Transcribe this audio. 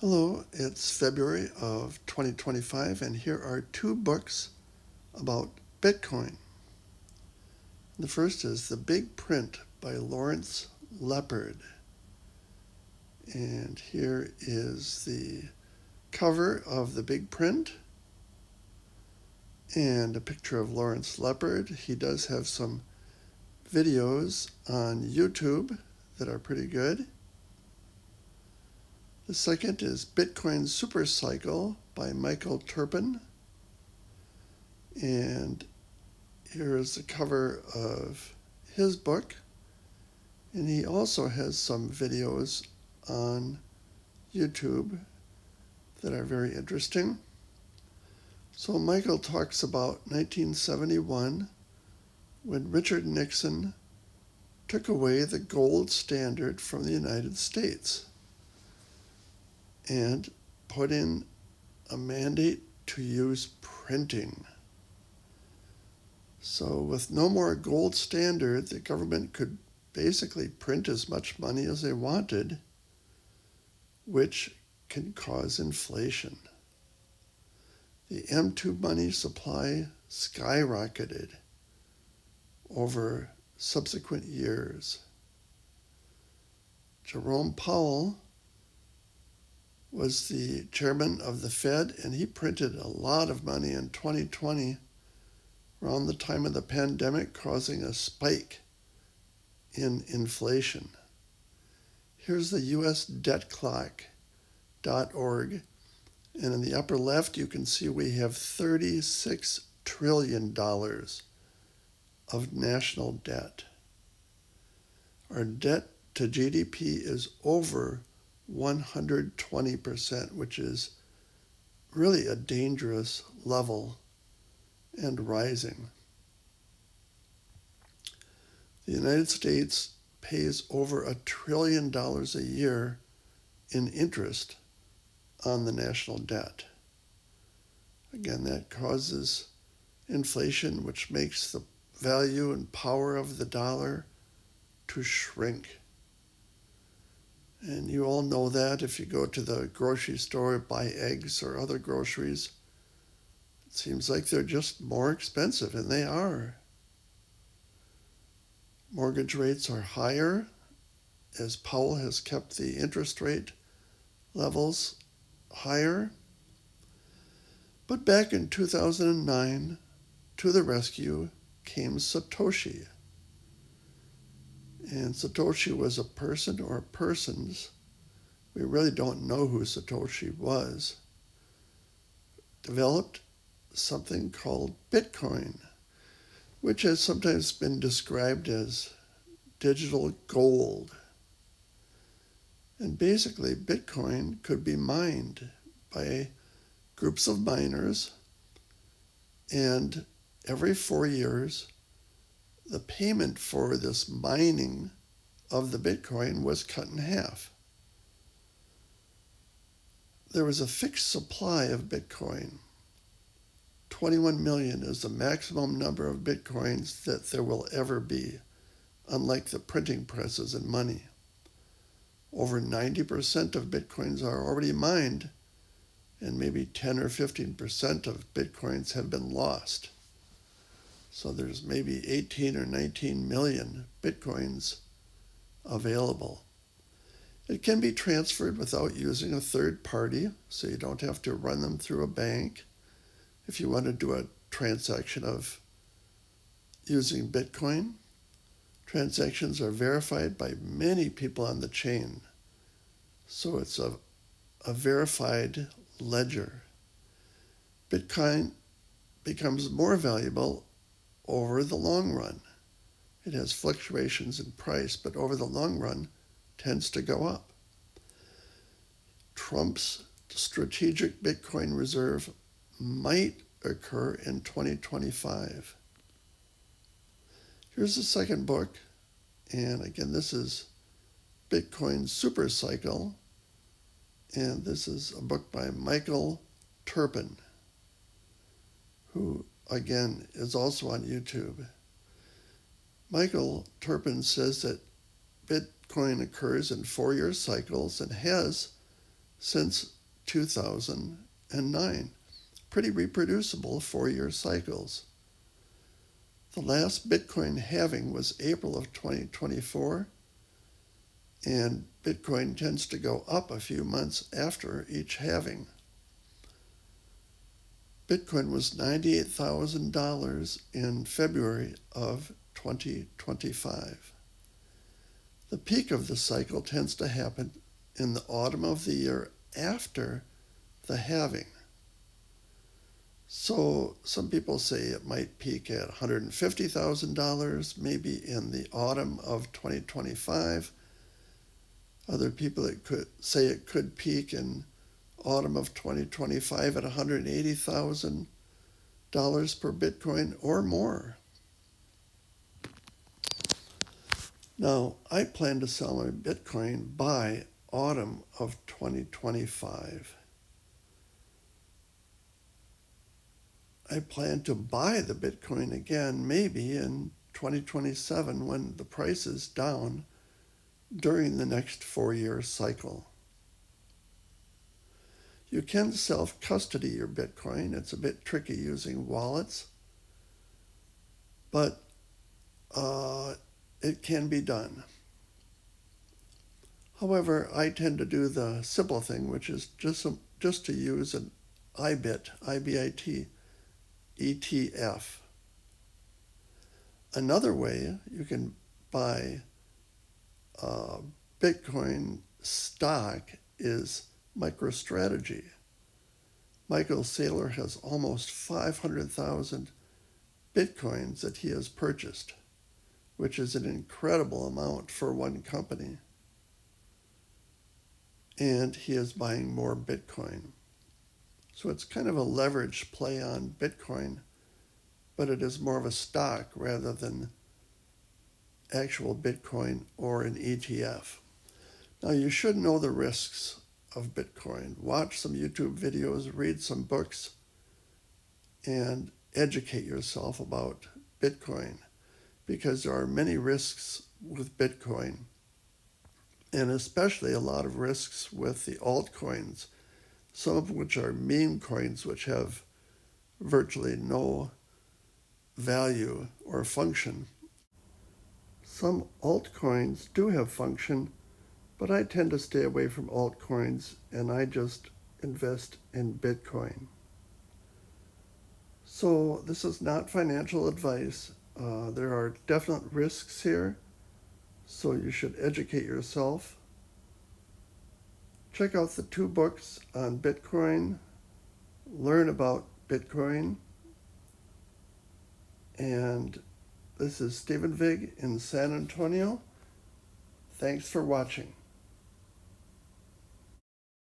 Hello, it's February of 2025, and here are two books about Bitcoin. The first is The Big Print by Lawrence Lepard. And here is the cover of the big print and a picture of Lawrence Lepard. He does have some videos on YouTube that are pretty good. The second is Bitcoin SUPERCYCLE by Michael TERPIN. And here is the cover of his book. And he also has some videos on YouTube that are very interesting. So Michael talks about 1971 when Richard Nixon took away the gold standard from the United States and put in a mandate to use printing. So with no more gold standard, the government could basically print as much money as they wanted, which can cause inflation. The M2 money supply skyrocketed over subsequent years. Jerome Powell was the chairman of the Fed, and he printed a lot of money in 2020 around the time of the pandemic, causing a spike in inflation. Here's the USDebtClock.org, and in the upper left you can see we have $36 trillion of national debt. Our debt to GDP is over 120%, which is really a dangerous level and rising. The United States pays over $1 trillion a year in interest on the national debt. Again, that causes inflation, which makes the value and power of the dollar to shrink. And you all know that if you go to the grocery store, buy eggs or other groceries, it seems like they're just more expensive, and they are. Mortgage rates are higher as Powell has kept the interest rate levels higher. But back in 2009, to the rescue came Satoshi. And Satoshi was a person or persons. We really don't know who Satoshi was. Developed something called Bitcoin, which has sometimes been described as digital gold. And basically, Bitcoin could be mined by groups of miners, and every 4 years, the payment for this mining of the Bitcoin was cut in half. There was a fixed supply of Bitcoin. 21 million is the maximum number of Bitcoins that there will ever be, unlike the printing presses and money. Over 90% of Bitcoins are already mined, and maybe 10 or 15% of Bitcoins have been lost. So there's maybe 18 or 19 million Bitcoins available. It can be transferred without using a third party, so you don't have to run them through a bank. If you want to do a transaction of using Bitcoin, transactions are verified by many people on the chain. So it's a verified ledger. Bitcoin becomes more valuable over the long run. It has fluctuations in price, but over the long run tends to go up. Trump's strategic Bitcoin reserve might occur in 2025. Here's the second book, and again, this is Bitcoin SUPERCYCLE, and this is a book by Michael TERPIN, who again is also on YouTube. Michael TERPIN says that Bitcoin occurs in 4-year cycles and has since 2009. Pretty reproducible 4-year cycles. The last Bitcoin halving was April of 2024, and Bitcoin tends to go up a few months after each halving. Bitcoin was $98,000 in February of 2025. The peak of the cycle tends to happen in the autumn of the year after the halving. So some people say it might peak at $150,000 maybe in the autumn of 2025. Other people say it could peak in autumn of 2025 at $180,000 per Bitcoin or more. Now, I plan to sell my Bitcoin by autumn of 2025. I plan to buy the Bitcoin again maybe in 2027 when the price is down during the next 4-year cycle. You can self-custody your Bitcoin. It's a bit tricky using wallets, but it can be done. However, I tend to do the simple thing, which is just to use an IBIT ETF. Another way you can buy Bitcoin stock is MicroStrategy. Michael Saylor has almost 500,000 Bitcoins that he has purchased, which is an incredible amount for one company. And he is buying more Bitcoin. So it's kind of a leveraged play on Bitcoin, but it is more of a stock rather than actual Bitcoin or an ETF. Now, you should know the risks of Bitcoin. Watch some YouTube videos, read some books, and educate yourself about Bitcoin, because there are many risks with Bitcoin, and especially a lot of risks with the altcoins, some of which are meme coins, which have virtually no value or function. Some altcoins do have function, but I tend to stay away from altcoins, and I just invest in Bitcoin. So this is not financial advice. There are definite risks here, so you should educate yourself. Check out the 2 books on Bitcoin, learn about Bitcoin, and this is Stephen Vig in San Antonio. Thanks for watching.